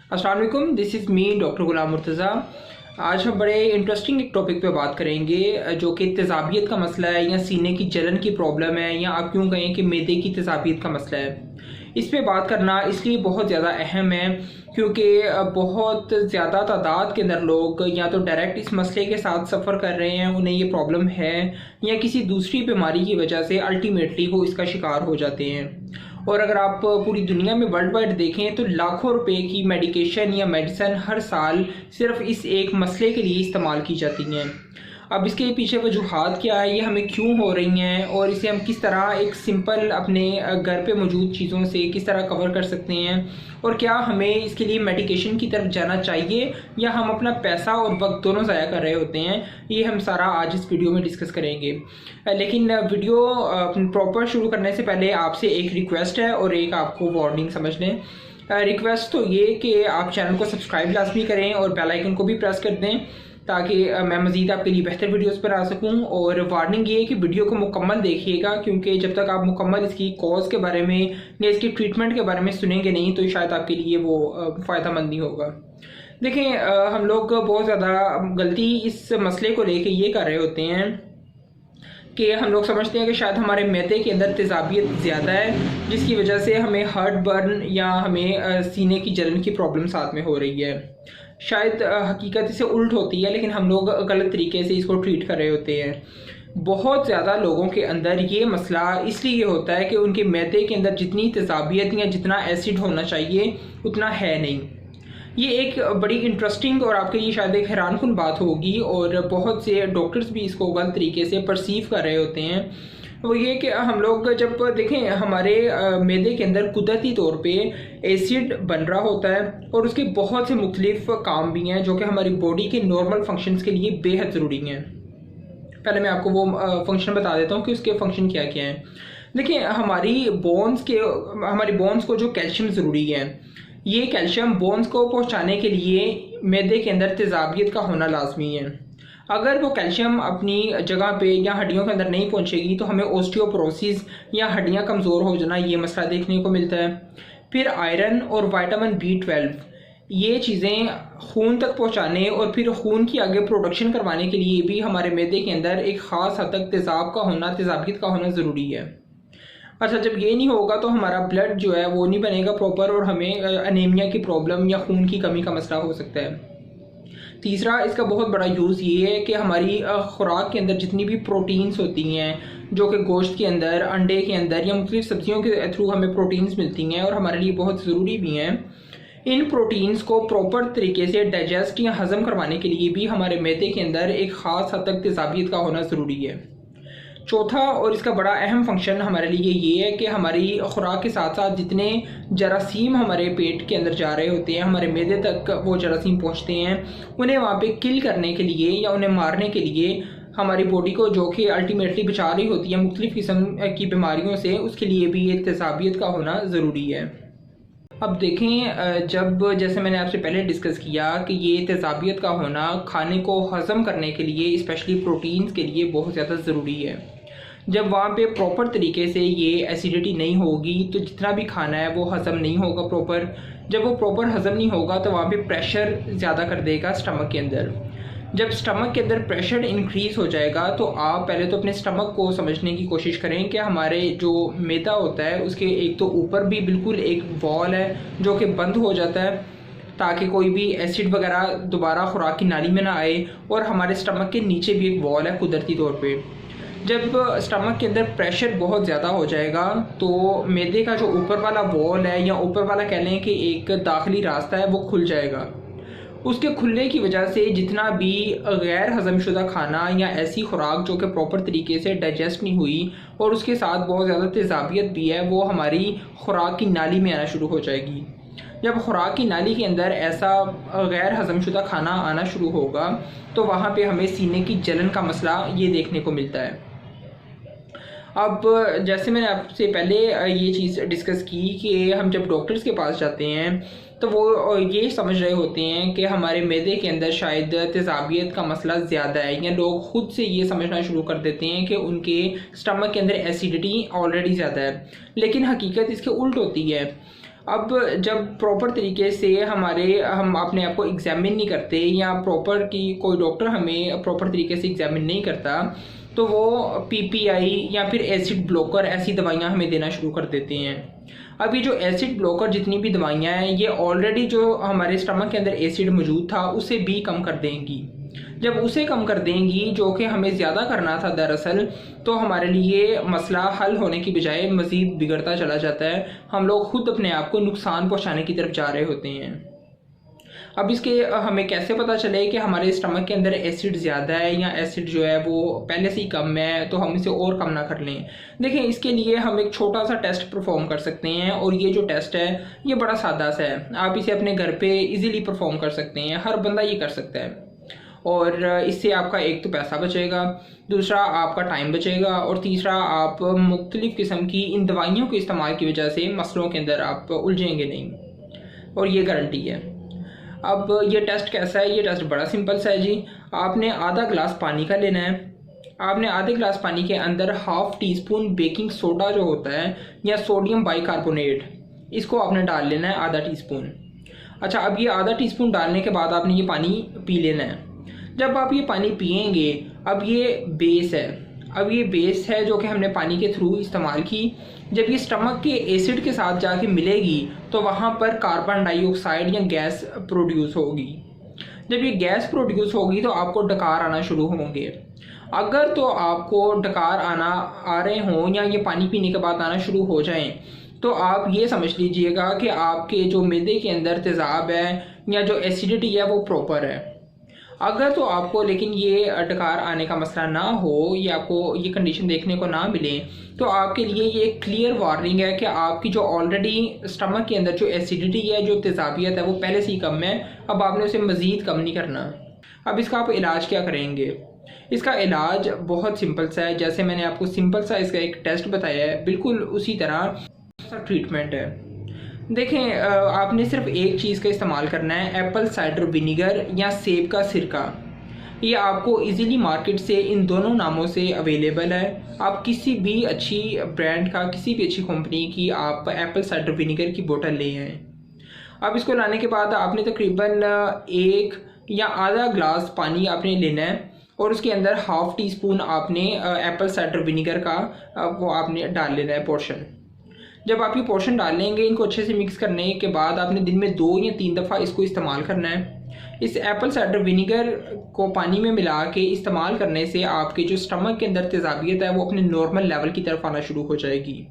अस्सलाम वालेकुम, this is me doctor गुलाम मुर्तज़ा। आज हम बड़े इंटरेस्टिंग एक टॉपिक पे बात करेंगे जो कि तेज़ाबियत का मसला है या सीने की जलन की प्रॉब्लम है या आप यूँ कहें कि मैदे की तेज़ाबियत का मसला है। इस पे बात करना इसलिए बहुत ज़्यादा अहम है क्योंकि बहुत ज़्यादा तादाद के अंदर लोग या तो डायरेक्ट इस मसले के साथ सफ़र कर रहे हैं, उन्हें ये प्रॉब्लम है, या किसी दूसरी बीमारी की वजह से अल्टीमेटली वो इसका शिकार हो जाते हैं। और अगर आप पूरी दुनिया में वर्ल्ड वाइड देखें तो लाखों रुपए की मेडिकेशन या मेडिसिन हर साल सिर्फ इस एक मसले के लिए इस्तेमाल की जाती हैं। अब इसके पीछे वजूहात क्या है, ये हमें क्यों हो रही हैं और इसे हम किस तरह एक सिंपल अपने घर पे मौजूद चीज़ों से किस तरह कवर कर सकते हैं, और क्या हमें इसके लिए मेडिकेशन की तरफ जाना चाहिए या हम अपना पैसा और वक्त दोनों ज़ाया कर रहे होते हैं, ये हम सारा आज इस वीडियो में डिस्कस करेंगे। लेकिन वीडियो प्रॉपर शुरू करने से पहले आपसे एक रिक्वेस्ट है और एक आपको वार्निंग समझ लें। रिक्वेस्ट तो ये कि आप चैनल को सब्सक्राइब लाजमी करें और बेल आइकन को भी प्रेस कर दें ताकि मैं मज़ीद आपके लिए बेहतर वीडियोस पर आ सकूं। और वार्निंग ये है कि वीडियो को मुकम्मल देखिएगा क्योंकि जब तक आप मुकम्मल इसकी कॉज के बारे में या इसकी ट्रीटमेंट के बारे में सुनेंगे नहीं तो शायद आपके लिए वो फ़ायदेमंद नहीं होगा। देखें, हम लोग बहुत ज़्यादा गलती इस मसले को लेके ये कर रहे होते हैं कि हम लोग समझते हैं कि शायद हमारे मैदे के अंदर तेज़ाबियत ज़्यादा है जिसकी वजह से हमें हार्ट बर्न या हमें सीने की जलन की प्रॉब्लम साथ में हो रही है। शायद हकीकत इससे उल्ट होती है लेकिन हम लोग गलत तरीके से इसको ट्रीट कर रहे होते हैं। बहुत ज़्यादा लोगों के अंदर ये मसला इसलिए होता है कि उनके मैदे के अंदर जितनी तेज़ाबियत या जितना एसिड होना चाहिए उतना है नहीं। ये एक बड़ी इंटरेस्टिंग और आपके लिए शायद एक हैरानकुन बात होगी और बहुत से डॉक्टर्स भी इसको गलत तरीके से परसीव कर रहे होते हैं। वो ये कि हम लोग जब देखें हमारे मैदे के अंदर कुदरती तौर पे एसिड बन रहा होता है और उसके बहुत से मुख्तलिफ काम भी हैं जो कि हमारी बॉडी के नॉर्मल फंक्शंस के लिए बेहद ज़रूरी हैं। पहले मैं आपको वो फंक्शन बता देता हूँ कि उसके फंक्शन क्या क्या हैं। देखिए, हमारी बोन्स को जो कैल्शियम ज़रूरी है, ये कैल्शियम बोन्स को पहुँचाने के लिए मैदे के अंदर तेज़ाबियत का होना लाजमी है। अगर वो कैल्शियम अपनी जगह पे या हड्डियों के अंदर नहीं पहुंचेगी तो हमें ओस्टियोपोरोसिस या हड्डियां कमज़ोर हो जाना ये मसला देखने को मिलता है। फिर आयरन और विटामिन B12 ये चीज़ें खून तक पहुंचाने और फिर खून की आगे प्रोडक्शन करवाने के लिए भी हमारे मैदे के अंदर एक ख़ास हद तक तेज़ाबियत का होना ज़रूरी है। अच्छा, जब ये नहीं होगा तो हमारा ब्लड जो है वो नहीं बनेगा प्रॉपर और हमें अनीमिया की प्रॉब्लम या खून की कमी का मसला हो सकता है। तीसरा, इसका बहुत बड़ा यूज़ ये है कि हमारी खुराक के अंदर जितनी भी प्रोटीन्स होती हैं जो कि गोश्त के अंदर, अंडे के अंदर या मुख्तलिफ सब्जियों के थ्रू हमें प्रोटीन्स मिलती हैं और हमारे लिए बहुत ज़रूरी भी हैं, इन प्रोटीन्स को प्रॉपर तरीके से डाइजेस्ट या हज़म करवाने के लिए भी हमारे मैदे के अंदर एक ख़ास हद तक तेज़ाबियत का होना ज़रूरी है। चौथा और इसका बड़ा अहम फंक्शन हमारे लिए ये है कि हमारी खुराक के साथ साथ जितने जरासीम हमारे पेट के अंदर जा रहे होते हैं, हमारे मैदे तक वो जरासीम पहुंचते हैं, उन्हें वहाँ पे किल करने के लिए या उन्हें मारने के लिए हमारी बॉडी को जो कि अल्टीमेटली बचा रही होती है मुख्तलिफ किस्म की बीमारियों से, उसके लिए भी ये तेज़ाबियत का होना ज़रूरी है। अब देखें, जब जैसे मैंने आपसे पहले डिस्कस किया कि ये तेज़ाबियत का होना खाने को हज़म करने के लिए स्पेशली प्रोटीन्स के लिए बहुत ज़्यादा ज़रूरी है। जब वहाँ पे प्रॉपर तरीके से ये एसिडिटी नहीं होगी तो जितना भी खाना है वो हज़म नहीं होगा प्रॉपर। जब वो प्रॉपर हज़म नहीं होगा तो वहाँ पे प्रेशर ज़्यादा कर देगा स्टमक के अंदर। जब स्टमक के अंदर प्रेशर इंक्रीज़ हो जाएगा तो आप पहले तो अपने स्टमक को समझने की कोशिश करें कि हमारे जो मैदा होता है उसके एक तो ऊपर भी बिल्कुल एक वॉल है जो कि बंद हो जाता है ताकि कोई भी एसिड वगैरह दोबारा खुराक की नाली में ना आए, और हमारे स्टमक के नीचे भी एक वॉल है कुदरती तौर पे। जब स्टमक के अंदर प्रेशर बहुत ज़्यादा हो जाएगा तो मैदे का जो ऊपर वाला वॉल है या ऊपर वाला कह लें कि एक दाखिली रास्ता है वो खुल जाएगा। उसके खुलने की वजह से जितना भी गैर हज़मशुदा खाना या ऐसी खुराक जो कि प्रॉपर तरीके से डाइजेस्ट नहीं हुई और उसके साथ बहुत ज़्यादा तेज़ाबियत भी है, वो हमारी खुराक की नाली में आना शुरू हो जाएगी। जब खुराक की नाली के अंदर ऐसा गैर हज़मशुदा खाना आना शुरू होगा तो वहाँ पे हमें सीने की जलन का मसला ये देखने को मिलता है। अब जैसे मैंने आपसे पहले ये चीज़ डिस्कस की कि हम जब डॉक्टर्स के पास जाते हैं तो वो ये समझ रहे होते हैं कि हमारे मैदे के अंदर शायद तेज़ाबियत का मसला ज़्यादा है, या लोग खुद से ये समझना शुरू कर देते हैं कि उनके स्टमक के अंदर एसिडिटी ऑलरेडी ज़्यादा है, लेकिन हकीकत इसके उल्ट होती है। अब जब प्रॉपर तरीके से हम अपने आप को एग्जामिन नहीं करते या प्रॉपर की कोई डॉक्टर हमें प्रॉपर तरीके से एग्जामिन नहीं करता तो वो पीपीआई या फिर एसिड ब्लॉकर ऐसी दवाइयाँ हमें देना शुरू कर देते हैं। अब ये जो एसिड ब्लॉकर जितनी भी दवाइयाँ हैं ये ऑलरेडी जो हमारे स्टमक के अंदर एसिड मौजूद था उसे भी कम कर देंगी। जब उसे कम कर देंगी जो कि हमें ज़्यादा करना था दरअसल, तो हमारे लिए मसला हल होने की बजाय मज़ीद बिगड़ता चला जाता है। हम लोग खुद अपने आप को नुकसान पहुंचाने की तरफ जा रहे होते हैं। अब इसके हमें कैसे पता चले कि हमारे स्टमक के अंदर एसिड ज़्यादा है या एसिड जो है वो पहले से ही कम है तो हम इसे और कम ना कर लें। देखें, इसके लिए हम एक छोटा सा टेस्ट परफॉर्म कर सकते हैं और ये जो टेस्ट है ये बड़ा सादा सा है। आप इसे अपने घर पे इजीली परफॉर्म कर सकते हैं, हर बंदा ये कर सकता है और इससे आपका एक तो पैसा बचेगा, दूसरा आपका टाइम बचेगा और तीसरा आप मुख्तलिफ़ किस्म की इन दवाइयों के इस्तेमाल की वजह से मसलों के अंदर आप उलझेंगे नहीं और ये गारंटी है। अब ये टेस्ट कैसा है? ये टेस्ट बड़ा सिंपल सा है जी। आपने आधा गिलास पानी का लेना है। आपने आधे गिलास पानी के अंदर half tea spoon baking soda जो होता है या सोडियम बाइकार्बोनेट, इसको आपने डाल लेना है आधा टीस्पून। अच्छा, अब ये आधा टीस्पून डालने के बाद आपने ये पानी पी लेना है। जब आप ये पानी पिएंगे, अब ये बेस है, अब ये बेस है जो कि हमने पानी के थ्रू इस्तेमाल की। जब ये स्टमक के एसिड के साथ जाके मिलेगी तो वहाँ पर कार्बन डाइऑक्साइड या गैस प्रोड्यूस होगी। जब ये गैस प्रोड्यूस होगी तो आपको डकार आना शुरू होंगे। अगर तो आपको डकार आ रहे हों या ये पानी पीने के बाद आना शुरू हो जाएं तो आप ये समझ लीजिएगा कि आपके जो मैदे के अंदर तेज़ाब है या जो एसिडिटी है वो प्रॉपर है। अगर तो आपको लेकिन ये डकार आने का मसला ना हो या आपको ये कंडीशन देखने को ना मिले तो आपके लिए ये एक क्लियर वार्निंग है कि आपकी जो ऑलरेडी स्टमक के अंदर जो एसिडिटी है, जो तेज़ाबियत है वो पहले से ही कम है। अब आपने उसे मज़ीद कम नहीं करना। अब इसका आप इलाज क्या करेंगे? इसका इलाज बहुत सिंपल सा है। जैसे मैंने आपको सिंपल सा इसका एक टेस्ट बताया है, बिल्कुल उसी तरह ट्रीटमेंट है। देखें, आपने सिर्फ एक चीज़ का इस्तेमाल करना है, एप्पल साइडर विनीगर या सेब का सिरका। ये आपको इजीली मार्केट से इन दोनों नामों से अवेलेबल है। आप किसी भी अच्छी ब्रांड का, किसी भी अच्छी कंपनी की आप एप्पल साइडर विनीगर की बोतल ले आएँ। अब इसको लाने के बाद आपने तकरीबन 1 या आधा ग्लास पानी आपने लेना है और उसके अंदर हाफ टी स्पून आपने एप्पल साइडर विनीगर का वो आपने डाल लेना है पोर्शन। जब आप ये पोर्शन डाल लेंगे, इनको अच्छे से मिक्स करने के बाद आपने दिन में 2 या 3 दफ़ा इसको इस्तेमाल करना है। इस एप्पल साइडर विनीगर को पानी में मिला के इस्तेमाल करने से आपके जो स्टमक के अंदर तेज़ाबियत है वो अपने नॉर्मल लेवल की तरफ आना शुरू हो जाएगी।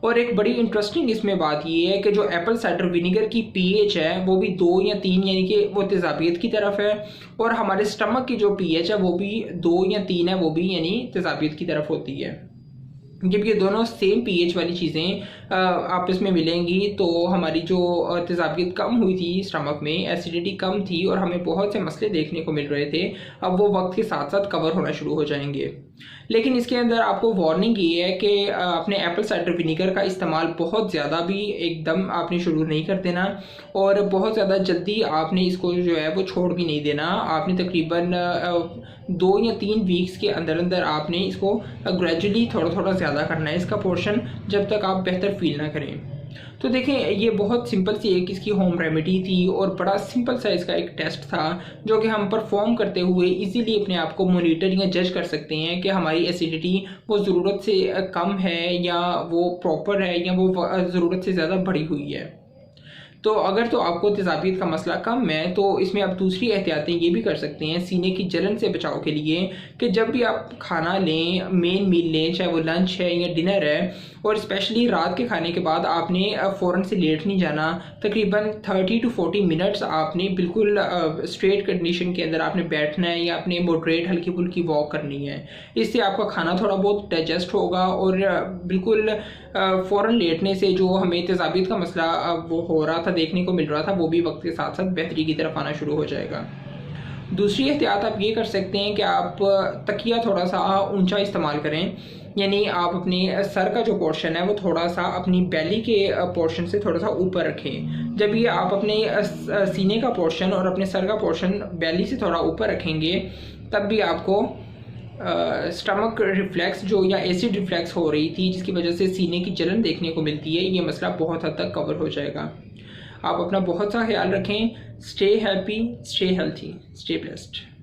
और एक बड़ी इंटरेस्टिंग इसमें बात ये है कि जो एप्पल साइडर विनीगर की पीएच है वो भी 2 या 3 यानी कि वो तेज़ाबियत की तरफ है और हमारे स्टमक की जो पीएच है वो भी 2 या 3 है, वो भी यानी तेज़ाबियत की तरफ होती है। जब ये दोनों सेम पीएच वाली चीज़ें आपस में मिलेंगी तो हमारी जो तेज़ाबियत कम हुई थी स्टमक में, एसिडिटी कम थी और हमें बहुत से मसले देखने को मिल रहे थे, अब वो वक्त के साथ साथ कवर होना शुरू हो जाएंगे। लेकिन इसके अंदर आपको वार्निंग ये है कि अपने एप्पल साइडर विनीगर का इस्तेमाल बहुत ज़्यादा भी एकदम आपने शुरू नहीं कर देना और बहुत ज़्यादा जल्दी आपने इसको जो है वो छोड़ भी नहीं देना। आपने तकरीबन 2 या 3 वीक्स के अंदर अंदर आपने इसको ग्रेजुअली थोड़ा थोड़ा ज़्यादा करना है इसका पोर्शन, जब तक आप बेहतर फील ना करें। तो देखें, ये बहुत सिंपल सी एक इसकी होम रेमेडी थी और बड़ा सिंपल सा इसका एक टेस्ट था जो कि हम परफॉर्म करते हुए इजीली अपने आप को मॉनिटर या जज कर सकते हैं कि हमारी एसिडिटी वो ज़रूरत से कम है या वो प्रॉपर है या वो ज़रूरत से ज़्यादा बढ़ी हुई है। तो अगर तो आपको तेज़ाबियत का मसला कम है तो इसमें आप दूसरी एहतियातें ये भी कर सकते हैं सीने की जलन से बचाव के लिए कि जब भी आप खाना लें, मेन मील लें, चाहे वो लंच है या डिनर है, और स्पेशली रात के खाने के बाद आपने फ़ौरन से लेट नहीं जाना। तकरीबन 30 to 40 मिनट्स आपने बिल्कुल स्ट्रेट कंडीशन के अंदर आपने बैठना है या आपने मॉडरेट हल्की फुल्की वॉक करनी है। इससे आपका खाना थोड़ा बहुत डाइजेस्ट होगा और बिल्कुल फ़ौरन लेटने से जो हमें तेज़ाबियत का मसला वो हो रहा था, देखने को मिल रहा था, वो भी वक्त के साथ साथ बेहतरी की तरफ आना शुरू हो जाएगा। दूसरी एहतियात आप ये कर सकते हैं कि आप तकिया थोड़ा सा ऊंचा इस्तेमाल करें, यानी आप अपने सर का जो पोर्शन है वो थोड़ा सा अपनी बैली के पोर्शन से थोड़ा सा ऊपर रखें। जब ये आप अपने सीने का पोर्शन और अपने सर का पोर्शन बैली से थोड़ा ऊपर रखेंगे तब भी आपको स्टमक रिफ्लेक्स जो या एसिड रिफ्लेक्स हो रही थी जिसकी वजह से सीने की जलन देखने को मिलती है, ये मसला बहुत हद तक कवर हो जाएगा। आप अपना बहुत सा ख्याल रखें। Stay happy, stay healthy, stay blessed.